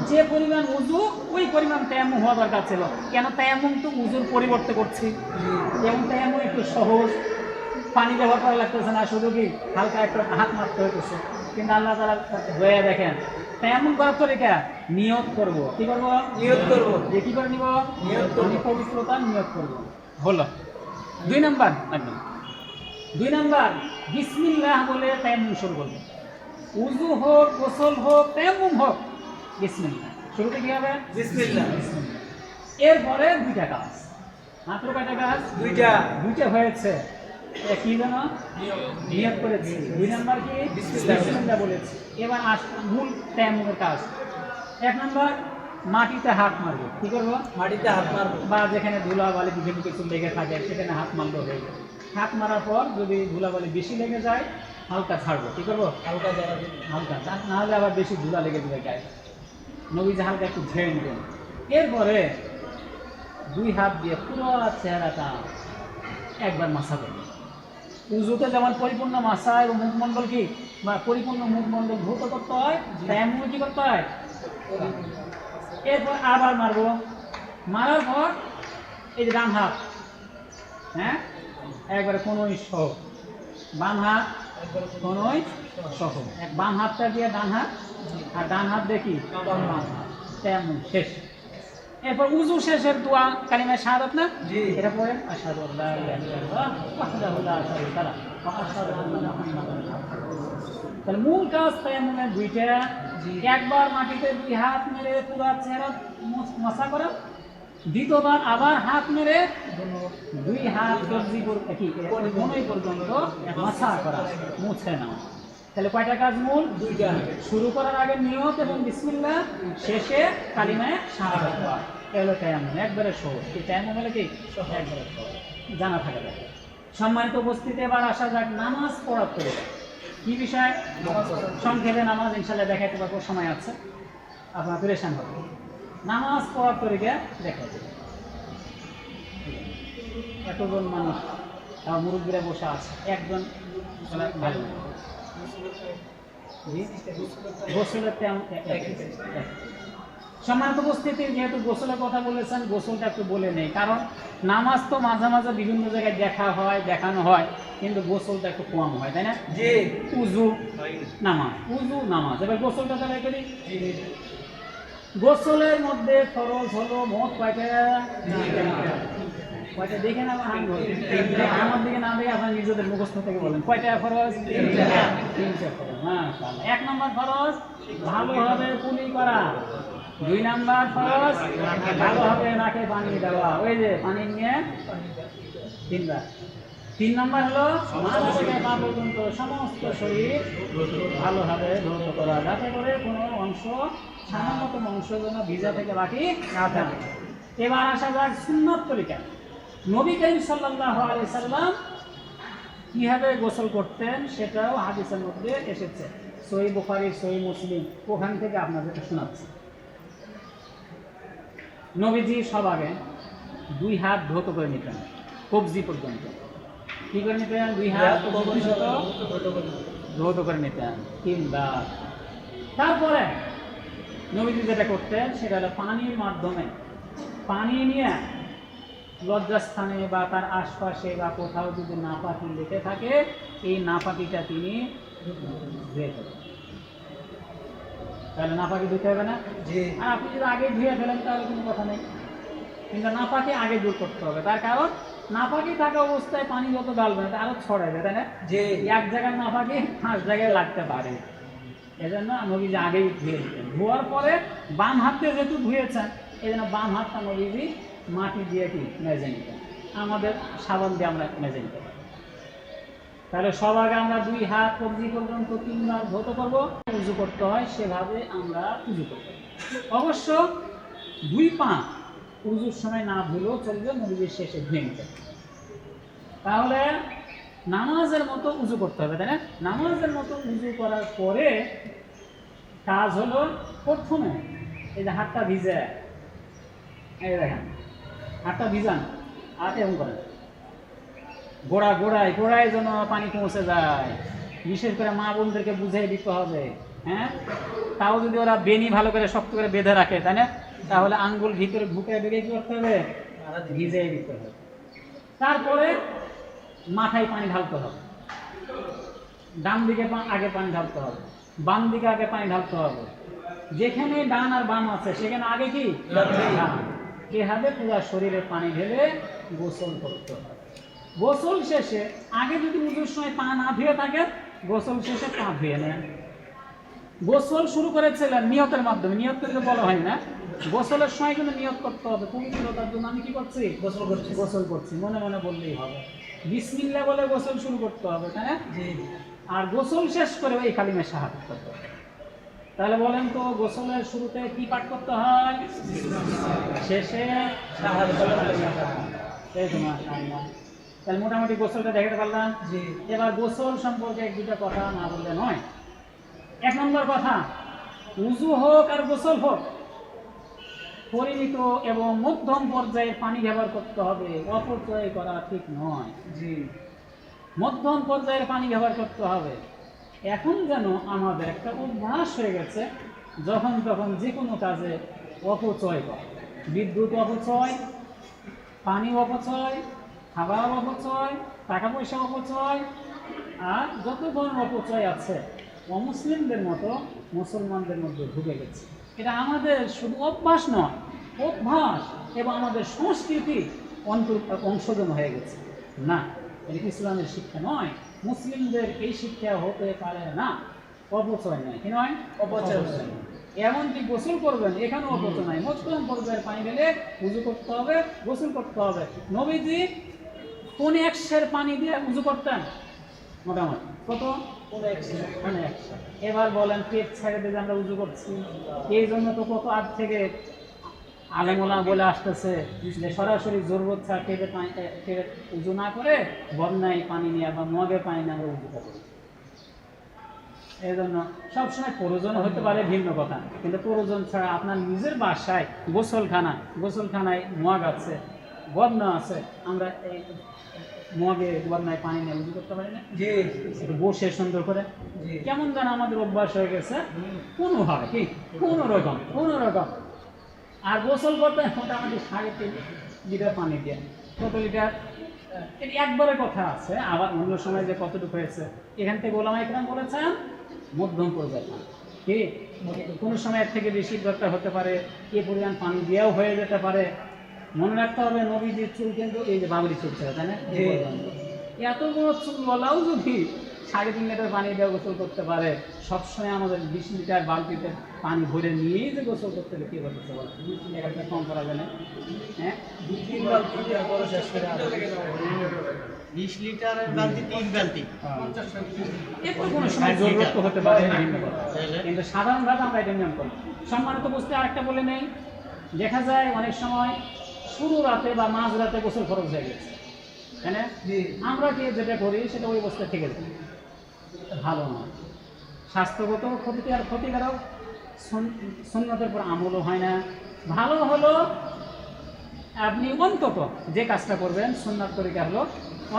যে পরিমাণ উজু ওই পরিমাণ তায়াম্মুম হওয়া দরকার ছিল। কেন? তায়াম্মুম তো উজুর পরিবর্তে করছি, এবং তায়াম্মুম একটু সহজ, পানি ব্যবহার করা লাগতেছে না, শুধু কি হালকা একটু হাত মারতে হইতেছে। কিন্তু আল্লাহ তাআলা দয়া দেখেন, তায়াম্মুম করার তরিকা নিয়ত করব। কি করব? নিয়ত করব। যে কি করে নিব? নিয়ত করব, পবিত্রতার নিয়ত করব। হলো। 2 নাম্বার একদম 2 নাম্বার বিসমিল্লাহ বলে তায়াম্মুম শুরু করবে। উযু হোক, গোসল হোক, তায়াম্মুম হোক, বিসমিল্লাহ শুরুতে কি হবে? বিসমিল্লাহ। এরপরে 2টা কাজ, মাত্র কয়টা কাজ? 2টা হয়েছে। কি যেন নিয়ত করেছি। 2 নাম্বার কি? বিসমিল্লাহ বলেছি। এবার মূল তায়াম্মুমের কাজ। 1 নাম্বার মাটিতে হাত মারবো। কি করবো? মাটিতে হাত মারবো, বা যেখানে ধুলাবালি কিছু কিছু লেগে থাকে সেখানে হাত মারলো হয়ে যাবে। হাত মারার পর যদি ধুলাবালি বেশি লেগে যায় হালকা ছাড়বো। কি করবো? হালকা জায়গা হালকা, না হলে আবার বেশি ধুলা লেগে যাবে গায়ে। নবীজি হালকা একটু ঝেড়ে নেবেন। এরপরে 2 হাত দিয়ে পুরো চেহারাটা একবার মাসা করবে। উযুতে যেমন পরিপূর্ণ মাসা এবং মুখমণ্ডল কি বা পরিপূর্ণ মুখমণ্ডল ধৌত করতে হয়, তায়াম্মুম কি করতে হয়? এরপর আবার মারবো। মারার পর এই যে ডান হাত, হ্যাঁ একবারে কোনোই সহ, বাম হাত কোনোই সহ, বাম হাতটা দিয়ে ডান হাত আর ডান হাত দিয়ে কি বাম হাত, তেমন শেষ। এরপর উযু শেষের দোয়া কালিমা শাহাদাত না, এটা পড়েন আশহাদু আল্লা ইলাহা ইল্লাল্লাহ ওয়াহদাহু লা শারীকা লাহু ওয়া আশহাদু আন্না মুহাম্মাদান রাসূলুল্লাহ। তাহলে মূল কাজ তায়াম্মুমের 2টা। একবার মাটিতে 2 হাত মেরে পুরো চেহারা মাসা করা, দ্বিতীয়বার আবার হাত মেরে 2 হাত কবজি কোনই পর্যন্ত মাসা করা, মুছে নাও। তাহলে কয়টা কাজ মূল? 2টা। শুরু করার আগে নিয়ত এবং বিসমিল্লাহ, শেষে কালিমায়ে শাহাদাত পড়া। এগুলো তায়াম্মুম, একবারে সহজ। এই তায়াম্মুম হলে কি একবারে সহজ, জানা থাকে যাবে। সম্মানিত উপস্থিতি, এবার আসা যাক নামাজ পড়ার তরিকা। কি বিষয়? সংক্ষেপে নামাজ ইনশাআল্লাহ দেখাইতে পারবো, সময় আছে, আপনার পেরেশান হবে। নামাজ পড়ার তরিকা দেখাইতে এতজন মানুষ মুরব্বীরা বসে আছে, একজন ভালো গোসলের সম্মানিত উপস্থিতি, যেহেতু গোসলের কথা বলেছেন গোসলটা একটু বলে নেই, কারণ নামাজ তো মাঝে মাঝে বিভিন্ন জায়গায় দেখা হয়, দেখানো হয়, কিন্তু গোসলটা একটু কম হয়, তাই না? জি। উযু নামাজ, উযু নামাজ। এবার গোসলটা তাহলে করি। গোসলের মধ্যে ফরজ হলো মোট কয়টা? কয়টা দেখে না আমার দিকে না দেখে আপনার নিজেদের মুখস্থ থেকে বলেন কয়টা ফরজ? 3টে ফরজ। মাশাআল্লাহ। 1 নম্বর ফরজ ভালোভাবে কুলি করা। 2 নাম্বার ফরজ ভালোভাবে নাকে পানি দেওয়া, ওই যে পানি নিয়ে 3 বার। 3 নাম্বার হলো মাথা থেকে পা পর্যন্ত সমস্ত শরীর ভালোভাবে ধৌত করা, যাতে করে কোনো অংশ, সামান্যতম অংশ যেন ভিজা থেকে বাকি না থাকে। এবার আসা যাক সুন্নাত তরিকা। নবী করিম সাল্লাল্লাহু আলাইহি সাল্লাম কিভাবে গোসল করতেন সেটাও হাদিসের মধ্যে এসেছে, সহিহ বুখারী, সহিহ মুসলিম, ওখান থেকে আপনাদেরকে শোনাচ্ছি। নবীজি সব আগে 2 হাত ধৌত করে নিতেন কবজি পর্যন্ত। কি করে নিতেন? 2 হাত পর্যন্ত ধৌত করে নিতেন 3 বার। তারপরে নবীজি যেটা করতেন সেটা হলো পানির মাধ্যমে পানি নিয়ে লজ্জাস্থানে বা তার আশপাশে বা কোথাও যদি নাপাকি লেগে থাকে এই নাপাকিটা তিনি ধুয়ে ফেলেন। তাহলে নাপাকি ধুতে হবে না? আর আপনি যদি আগে ধুয়ে ফেলেন তাহলে কোনো কথা নেই, কিন্তু নাপাকি আগে দূর করতে হবে। তার কারণ নাপাকি থাকা অবস্থায় পানি যত ডালবে আরো ছড়াবে, তাই না? এক জায়গায় নাপাকি 5 জায়গায় লাগতে পারে, এজন্য নবীজি আগেই ধুয়ে দিতেন। ধোয়ার পরে বাম হাত দিয়ে যেহেতু ধুয়েছেন এই জন্য বাম হাতটা নবীজি মাটি দিয়ে কি মেজে নিতেন, আমাদের সাবান দিয়ে আমরা মেজে নিতে পারি। তাহলে সব আগে আমরা 2 হাত কবজি পর্যন্ত 3 বার ধৌত করবো, উযু করতে হয় সেভাবে আমরা উযু করব। অবশ্য 2 পা উযুর সময় না ধুলেও চলবে, নবীজির শেষে ধুয়ে নিতে। তাহলে নামাজের মতো উযু করতে হবে, তাই না? নামাজের মতো উযু করার পরে কাজ হলো প্রথমে এই যে হাতটা ভিজে, এই দেখেন হাতটা ভিজান, হাত এরকম করেন, গোড়ায় যেন পানি পৌঁছে যায়। বিশেষ করে মা বোনদেরকে বুঝিয়ে দিতে হবে, হ্যাঁ? তাও যদি ওরা বেনি ভালো করে শক্ত করে বেঁধে রাখে, তাই না? তাহলে আঙ্গুল ভিতরে ঢুকে ঢুকে কি করতে হবে? ভিজিয়ে দিতে হবে। তারপরে মাথায় পানি ঢালতে হবে, ডান দিকে আগে পানি ঢালতে হবে, বাম দিকে আগে পানি ঢালতে হবে। যেখানে ডান আর বাম আছে সেখানে আগে কি ডান, এভাবে পুরো শরীরে পানি ঢেলে গোসল করতে হবে। গোসল শেষে আগে যদি উজুর সময় পা না ধুয়ে থাকে, গোসল শেষে পা ধুয়ে নেন। গোসল শুরু করেছিলেন নিয়তের মাধ্যমে, নিয়ত করতে বলা হয় না, গোসলের সময় কিন্তু নিয়ত করতে হবে পবিত্রতার জন্য আমি কি করছি, গোসল করছি, মনে মনে বললেই হবে। বিসমিল্লাহ বলে গোসল শুরু করতে হবে, তাই না? আর গোসল শেষ করে এই কালিমা শাহাদাত করতে হবে। তাহলে বলেন তো গোসলের শুরুতে কি পাঠ করতে হয়, শেষে শাহাদাত। তাহলে মোটামুটি গোসলটা দেখাতে পারলাম। এবার গোসল সম্পর্কে এক দুটা কথা না বললে নয়। এক নম্বর কথা, উজু হোক আর গোসল হোক, পরিমিত এবং মধ্যম পর্যায়ে পানি ব্যবহার করতে হবে, অপচয় করা ঠিক নয়। মধ্যম পর্যায়ের পানি ব্যবহার করতে হবে। এখন যেন আমাদের একটা অভ্যাস হয়ে গেছে, যখন তখন যে কোনো কাজে অপচয় করা, বিদ্যুৎ অপচয়, পানি অপচয়, খাবার অপচয়, টাকা পয়সা অপচয়, আর যত ধরনের অপচয় আছে অমুসলিমদের মতো মুসলমানদের মধ্যে ঢুকে গেছে। এটা আমাদের শুধু অভ্যাস নয়, অভ্যাস এবং আমাদের সংস্কৃতি অংশগ্রহণ হয়ে গেছে। না, এটা ইসলামের শিক্ষা নয়, মুসলিমদের এই শিক্ষা হতে পারে না। অপচয় নয়, কি নয়, অপচয়। এমনকি গোসল করবেন, এখানে অপচয় নাই, মধ্যম পর্যায়ের পানি ঢেলে উজু করতে হবে, গোসল করতে হবে। নবীজি কোন একশের পানি দিয়ে উজু করতেন? মোটামুটি কত? এবার বলেন পেট ছেড়ে দিয়ে আমরা উজু করছি, এই জন্য তো কত আগ থেকে আলেমোলা বলে আসতেছে যে সরাসরি জরুরত ছাড়া পেটে উজু না করে বন্যায় পানি নিয়ে বা মগের পানি নিয়ে আমরা উজুটা করি। এই জন্য সবসময় প্রয়োজন হতে পারে ভিন্ন কথা, কিন্তু প্রয়োজন ছাড়া আপনার নিজের বাসায় গোসলখানায় মগ আছে, বন্যা আছে, আমরা এই মগে বন্যায় পানি নিয়ে উজু করতে পারি না? বসে সুন্দর করে কেমন যেন আমাদের অভ্যাস হয়ে গেছে কোনোভাবে, কি কোনো রকম। আর গোসল করতে মোটামুটি 3.5 লিটার পানি দিয়ে, কত লিটার? এটি একবারের কথা আছে, আবার অন্য সময় যে কতটুকু হয়েছে এখান থেকে ওলামা ইকরাম বলেছেন মধ্যম পর্যায়ে পানি, কি কোনো সময় এর থেকে বেশি দরকার হতে পারে, এ পরিমাণ পানি দিয়েও হয়ে যেতে পারে। মনে রাখতে হবে নবীজির চুল কিন্তু এই যে বাবরি চুল ছিল, তাই না? এত বড় চুল বলাও যদি 3.5 লিটার পানি দিয়ে গোসল করতে পারে, সবসময় আমাদের 20 লিটার বালতিতে পানি ভরে নিয়েই যে গোসল করতে হবে, কি বলতেছে বলো? একটা কম করা যায় না? হ্যাঁ, 2-3 বালতি শেষ করে 20 লিটারের বালতি 3 বালতি, একটু কোনো সময় জরুরত হতে পারে, কিন্তু সাধারণভাবে আমরা এটা নিয়ম করি। সম্মানিত বুঝতে আরেকটা বলে নেই, দেখা যায় অনেক সময় শুরু রাতে বা মাঝ রাতে গোসল খরচ হয়ে গেছে, তাই না? আমরা কি যেটা করি সেটা ওই অবস্থায় থেকে যায়, ভালো নয়, স্বাস্থ্যগত ক্ষতিকারক, সুন্নতের পর আমলও হয় না। ভালো হলো আপনি অন্তত যে কাজটা করবেন সুন্নাত তরিকা হলো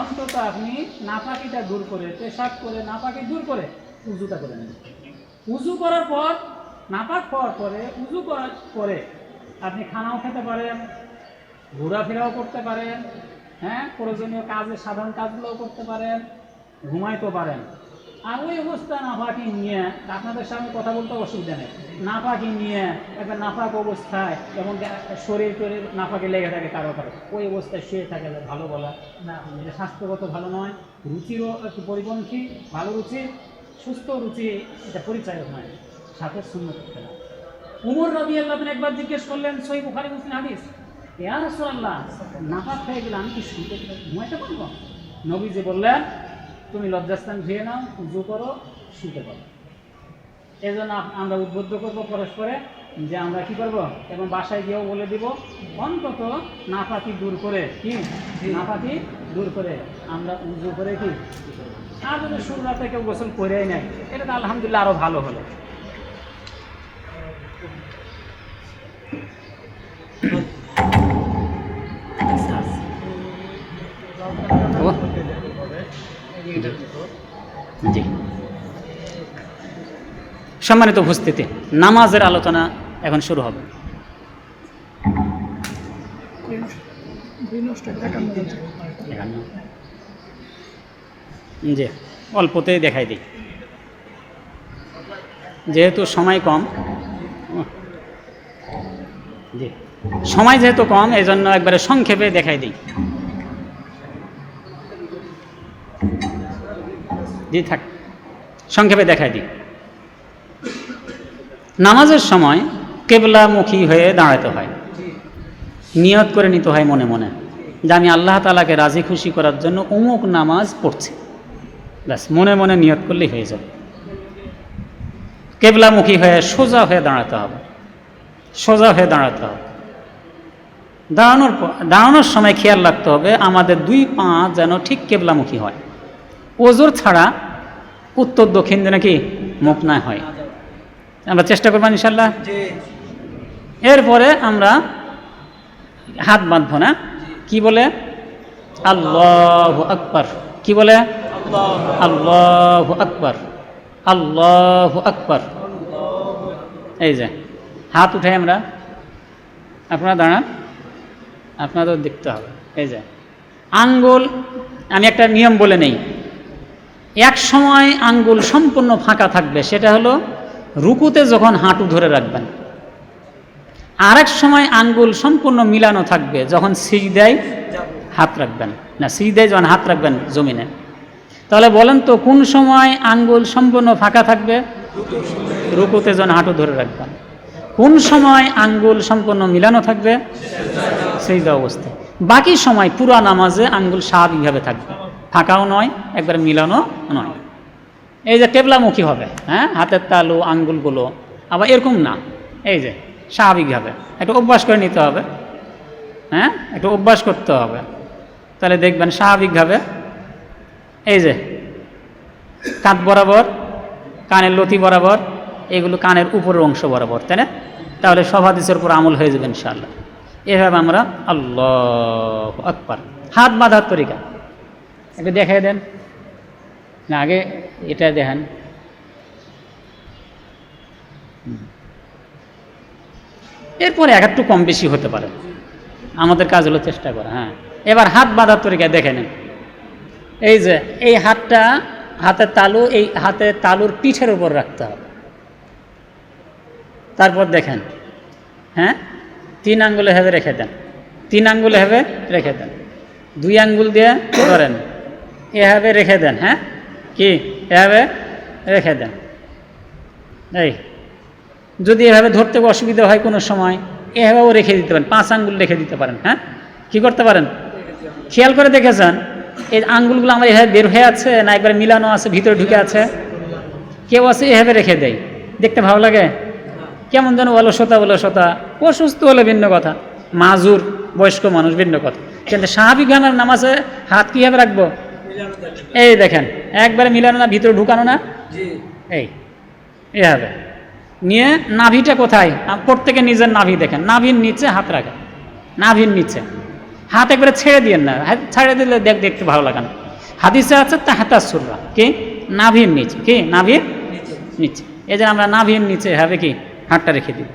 অন্তত আপনি নাপাকিটা দূর করে, পেশাব করে নাপাকি দূর করে উজুটা করে নেন। উজু করার পর, নাপাক হওয়ার পরে, উজু করার পরে আপনি খানাও খেতে পারেন, ঘোরাফেরাও করতে পারেন, হ্যাঁ, প্রয়োজনীয় কাজে সাধারণ কাজগুলোও করতে পারেন, ঘুমাইতে পারেন। আর ওই অবস্থা নাপাকি নিয়ে আপনাদের সামনে কথা বলতে অসুবিধা নেই, নাপাকি নিয়ে একটা নাপাক অবস্থায় এবং শরীর নাপাকে লেগে থাকে কারো, ওই অবস্থায় শুয়ে থাকে ভালো বলা না, এটা স্বাস্থ্যগত ভালো নয়, রুচিরও একটু পরিপন্থী। ভালো রুচি, সুস্থ রুচি, এটা পরিচায়ক নয়, সাথে সুন্নত করতে না। উমর রাদিয়াল্লাহু আনহু একবার জিজ্ঞেস করলেন, সহিহ বুখারী মুসলিম হাদিস, ইয়া রাসূলুল্লাহ, নাপাক হয়ে গেলে আমি কি শুতে ঘুমাইতে পারবো? নবীজি বললেন, তুমি লজ্জাস্থান ধুয়ে নাও, উজু করো, শুতে পারো। এই জন্য আমরা উদ্বুদ্ধ করবো পরস্পরে যে আমরা কি করব, এবং বাসায় গিয়েও বলে দিব অন্তত নাপাকি দূর করে, কি নাপাকি দূর করে আমরা উজু করে কি। আর যদি শুরু রাতে কেউ গোসল করেই নেয়, এটা তো আলহামদুলিল্লাহ আরও ভালো হলো। জি, সম্মানিত উপস্থিতি, নামাজের আলোচনা এখন শুরু হবে। জি, অল্পতেই দেখাই দিই, যেহেতু সময় কম। জি, সময় যেহেতু কম, এই জন্য একবারে সংক্ষেপে দেখাই দিই। জি থাক, সংক্ষেপে দেখাই দিই। নামাজের সময় কেবলামুখী হয়ে দাঁড়াতে হয়, নিয়ত করে নিতে হয় মনে মনে যে আমি আল্লাহ তাআলাকে রাজি খুশি করার জন্য অমুক নামাজ পড়ছি, ব্যাস মনে মনে নিয়ত করলেই হয়ে যাবে। কেবলামুখী হয়ে সোজা হয়ে দাঁড়াতে হবে, সোজা হয়ে দাঁড়াতে হবে। দাঁড়ানোর সময় খেয়াল রাখতে হবে আমাদের দুই পা যেন ঠিক কেবলামুখী হয়, ওজোর ছাড়া উত্তর দক্ষিণ যেন কি মুখ না হয়। আমরা চেষ্টা করবো ইনশাল্লাহ। এরপরে আমরা হাত বাঁধবো না, কি বলে আল্লাহু আকবার, কি বলে আল্লাহু আকবার, আল্লাহু আকবার। এই যে হাত উঠাই আমরা, আপনারা দাঁড়ান, আপনাদের দেখতে হবে। এই যে আঙ্গুল, আমি একটা নিয়ম বলে নেই, এক সময় আঙ্গুল সম্পূর্ণ ফাঁকা থাকবে, সেটা হলো রুকুতে যখন হাঁটু ধরে রাখবেন। আরেক সময় আঙ্গুল সম্পূর্ণ মিলানো থাকবে যখন সিজদায় হাত রাখবেন, না সিজদায় যখন হাত রাখবেন জমিনে। তাহলে বলেন তো কোন সময় আঙ্গুল সম্পূর্ণ ফাঁকা থাকবে? রুকুতে যখন হাঁটু ধরে রাখবেন। কোন সময় আঙ্গুল সম্পূর্ণ মিলানো থাকবে? সিজদা অবস্থায়। বাকি সময় পুরা নামাজে আঙ্গুল স্বাভাবিকভাবে থাকবে, ফাঁকাও নয় একবারে মিলানো নয়। এই যে কেবলামুখী হবে, হ্যাঁ, হাতের তালু আঙ্গুলগুলো আবার এরকম না, এই যে স্বাভাবিকভাবে একটু অভ্যাস করে নিতে হবে, হ্যাঁ, একটু অভ্যাস করতে হবে, তাহলে দেখবেন স্বাভাবিকভাবে। এই যে কাঁধ বরাবর, কানের লতি বরাবর, এগুলো কানের উপরের অংশ বরাবর, তাই না? তাহলে সব হাদিসের উপর আমল হয়ে যাবে ইনশাআল্লাহ। এভাবে আমরা আল্লাহু আকবার। হাত বাঁধার তরিকা একটু দেখাই দেন না, আগে এটা দেখেন। এরপরে একটু কম বেশি হতে পারে, আমাদের কাজ হলো চেষ্টা করা। হ্যাঁ, এবার হাত বাঁধার তরিকা দেখে নেন। এই যে এই হাতটা, হাতের তালু এই হাতের তালুর পিঠের উপর রাখতে হবে। তারপর দেখেন, হ্যাঁ, 3 আঙ্গুলে হেবে রেখে দেন, 3 আঙ্গুলে হেবে রেখে দেন, 2 আঙ্গুল দিয়ে ধরেন, এভাবে রেখে দেন। হ্যাঁ, কি এভাবে রেখে দেন। এই যদি এভাবে ধরতে অসুবিধা হয় কোনো সময়, এভাবেও রেখে দিতে পারেন, 5 আঙ্গুল রেখে দিতে পারেন। হ্যাঁ, কি করতে পারেন? খেয়াল করে দেখেছেন এই আঙ্গুলগুলো আমার এভাবে বের হয়ে আছে না একবার মিলানো আছে, ভিতরে ঢুকে আছে? কেউ আছে এভাবে রেখে দেয়, দেখতে ভালো লাগে, কেমন যেন অলসতা অলসতা। অসুস্থ হলে ভিন্ন কথা, মাজুর বয়স্ক মানুষ ভিন্ন কথা, কিন্তু স্বাভাবিক গানের নামাজে হাত কীভাবে রাখবো? এই দেখেন একবারে মিলানো না, ভিতরে ঢুকানো না, এই এভাবে নিয়ে নাভিটা কোথায়? প্রত্যেকে নিজের নাভি দেখেন, নাভির নিচে হাত রাখেন, নাভির নিচে হাত একবারে ছেড়ে দিয়েন না, ছেড়ে দিলে দেখতে ভালো লাগে না। হাদিসে আছে তাহাতা সুররা, কি নাভির নিচে, কি নাভির নিচে। এই যে আমরা নাভির নিচে হবে কি হাতটা রেখে দিই,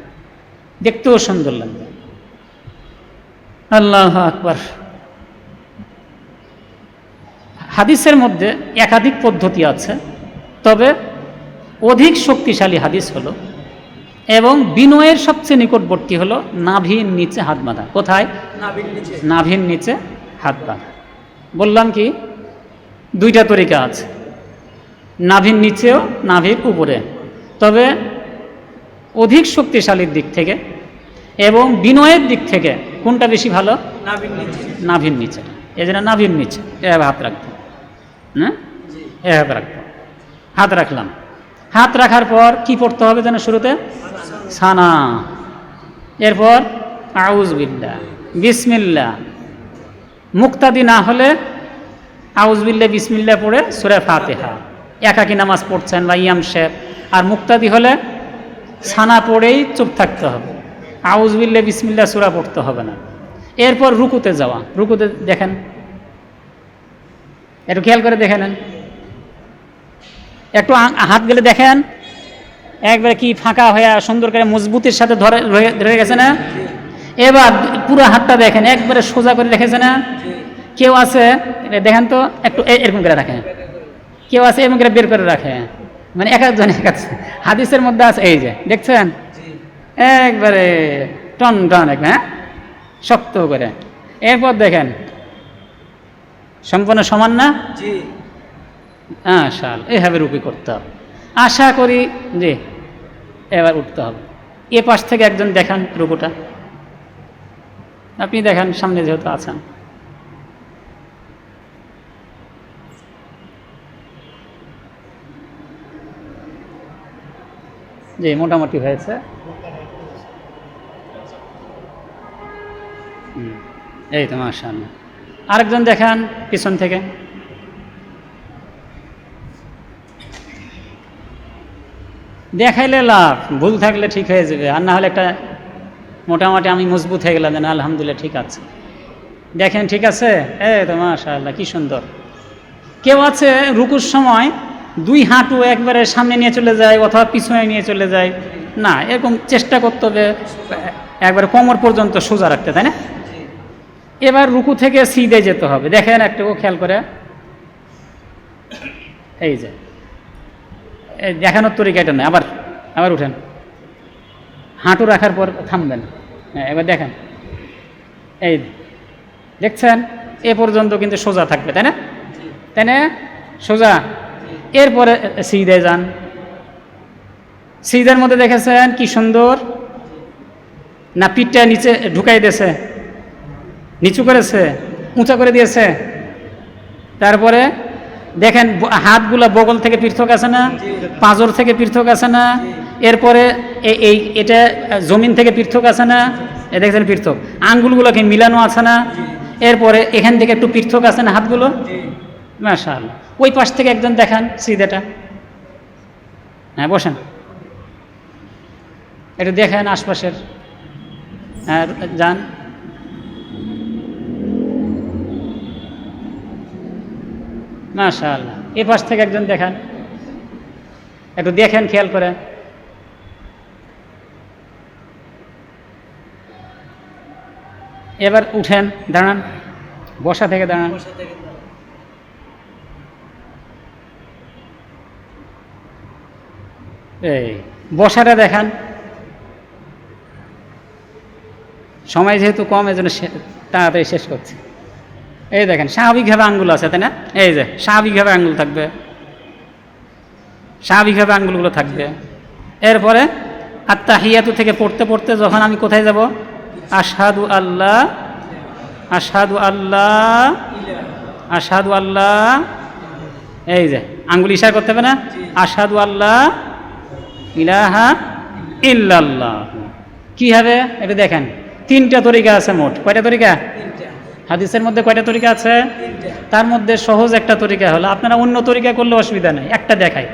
দেখতেও সুন্দর লাগবে। আল্লাহু আকবার। হাদিসের মধ্যে একাধিক পদ্ধতি আছে, তবে অধিক শক্তিশালী হাদিস হলো এবং বিনয়ের সবচেয়ে নিকটবর্তী হলো নাভির নিচে হাত বাঁধা। কোথায়? নাভির নিচে হাত বাঁধা। বললাম কি 2টা তরিকা আছে, নাভির নিচেও নাভির উপরে। তবে অধিক শক্তিশালীর দিক থেকে এবং বিনয়ের দিক থেকে কোনটা বেশি ভালো? নাভির নিচে। এই জন্য নাভির নিচে এভাবে হাত রাখবো, হ্যাঁ, এভাবে রাখবো। হাত রাখলাম, হাত রাখার পর কি পড়তে হবে যেন? শুরুতে সানা, এরপর আউজ বিল্লাহ, বিসমিল্লাহ। মুক্তাদি না হলে আউজ বিল্লাহ বিসমিল্লাহ পড়ে সূরা ফাতিহা, একাকি নামাজ পড়ছেন বা ইয়াম শেখ, আর মুক্তাদি হলে সানা পড়েই চুপ থাকতে হবে, আউজ বিল্লাহ বিসমিল্লাহ সূরা পড়তে হবে না। এরপর রুকুতে যাওয়া, রুকুতে দেখেন, একটু খেয়াল করে দেখে নেন, একটু হাত গেলে দেখেন একবারে কি ফাঁকা হয়ে সুন্দর করে মজবুতির সাথে ধরে গেছে না? এবার পুরো হাতটা দেখেন একবারে সোজা করে রেখেছে না? কেউ আছে দেখেন তো একটু এরকম করে রাখে, কেউ আছে এরকম করে বের করে রাখে, মানে এক একজন এক আছে। হাদিসের মধ্যে আছে, এই যে দেখছেন একবারে টন টন, হ্যাঁ, শক্ত করে। এরপর দেখেন সম্পূর্ণ সমান না? এইভাবে রুকু করতে হবে। আশা করি যে এবার উঠতে হবে। এ পাশ থেকে একজন দেখান রুকুটা, আপনি দেখান, সামনে যেহেতু আছেন। যে মোটামুটি হয়েছে। এই তো মাশাআল্লাহ। আরেকজন দেখান পিছন থেকে। দেখাইলে লাভ, ভুল থাকলে ঠিক হয়ে যাবে, আর না হলে একটা মোটামুটি আমি মজবুত হয়ে গেলাম, না আলহামদুলিল্লাহ ঠিক আছে। দেখেন ঠিক আছে, এই তো মাশাআল্লাহ, কি সুন্দর। কেউ আছে রুকুর সময় দুই হাঁটু একবারে সামনে নিয়ে চলে যায় অথবা পিছনে নিয়ে চলে যায়, না, এরকম চেষ্টা করতে হবে একবারে কোমর পর্যন্ত সোজা রাখতে, তাই না? এবার রুকু থেকে সিধে যেতে হবে। দেখেন একটু খেয়াল করে, এই যে দেখানোর তরিকা এটা নয়। আবার উঠেন, হাঁটু রাখার পর থামবেন। হ্যাঁ, এবার দেখেন, এই দেখছেন, এ পর্যন্ত কিন্তু সোজা থাকবে, তাই না? তাই না, সোজা। এরপরে সিধে যান। সিধার মধ্যে দেখেছেন কি সুন্দর, না পিঠটা নিচে ঢুকাই দিয়েছে, নিচু করেছে, উঁচা করে দিয়েছে। তারপরে দেখেন হাতগুলা বগল থেকে পৃথক আছে না, পাঁজর থেকে পৃথক আছে না, এরপরে এটা জমিন থেকে পৃথক আছে না, এ দেখছেন পৃথক। আঙ্গুলগুলোকে মিলানো আছে না, এরপরে এখান থেকে একটু পৃথক আছে না হাতগুলো। মাশাআল্লাহ। ওই পাশ থেকে একজন দেখান সিধাটা। হ্যাঁ, বসেন, একটু দেখেন আশপাশের। হ্যাঁ, যান। মাশাআল্লাহ। এ পাশ থেকে একজন দেখান, একটু দেখেন খেয়াল করে। এবার উঠেন, দাঁড়ান, বসা থেকে দাঁড়ান। এই বসাটা দেখান। সময় যেহেতু কম, এই জন্য তাড়াতাড়ি শেষ করছি। এই দেখেন স্বাভাবিকভাবে আঙ্গুল আছে, তাই না? এই যে স্বাভাবিকভাবে আঙ্গুল থাকবে, স্বাভাবিকভাবে আঙ্গুলগুলো থাকবে। এরপরে আত্তাহিয়াতু থেকে পড়তে পড়তে যখন আমি কোথায় যাব, আশহাদু আল্লাহ, আশহাদু আল্লাহ, আশহাদু আল্লাহ, এই যে আঙ্গুল ইশারা করতে হবে না, আশহাদু আল্লাহ ইলাহা ইল্লাল্লাহ। কি হবে এটা দেখেন, তিনটা তরিকা আছে মোট। কয়টা তরিকা? হাদিসের মধ্যে কয়টা তরিকা আছে? তার মধ্যে সহজ একটা তরিকা হলো, আপনারা অন্য তরিকা করলে অসুবিধা নেই, একটা দেখাই,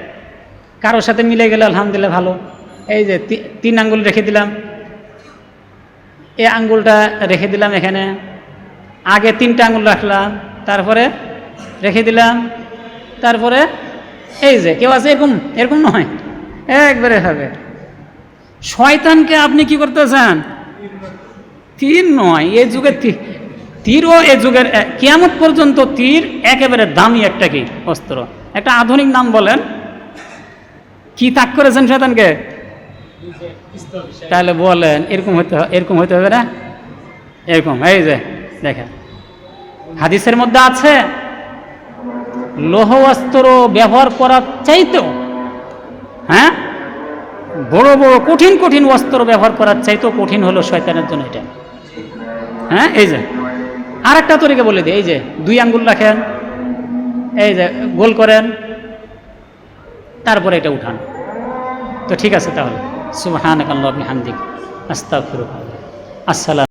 কারোর সাথে মিলে গেলে আলহামদুলিল্লাহ ভালো। এই যে তিন আঙ্গুল রেখে দিলাম, এই আঙ্গুলটা রেখে দিলাম এখানে, আগে তিনটা আঙ্গুল রাখলাম, তারপরে রেখে দিলাম, তারপরে এই যে কেউ আছে এরকম, এরকম নয়, একবারে হবে। শয়তানকে আপনি কি করতে চান? তীর নয়, এই যুগের তীরও এ যুগের কিয়ামত পর্যন্ত তীর একেবারে দামি একটা কি অস্ত্র। একটা আধুনিক নাম বলেন, কি তাক করেছেন শয়তানকে? তাহলে বলেন এরকম হইতে হবে না, এরকম। এই যে দেখেন হাদিসের মধ্যে আছে, লৌহ অস্ত্র ব্যবহার করার চাইতেও, হ্যাঁ, বড় বড় কঠিন কঠিন অস্ত্র ব্যবহার করার চাইতেও কঠিন হলো শয়তানের জন্য এটা। হ্যাঁ, এই যে আর একটা তরিকা বলে দিই, এই যে দুই আঙ্গুল রাখেন, এই যে গোল করেন, তারপরে এটা উঠান। তো ঠিক আছে, তাহলে সুবহানাকাল্লাহি ওয়া বিহামদিক, আস্তাগফিরুল্লাহ। আসসালাম।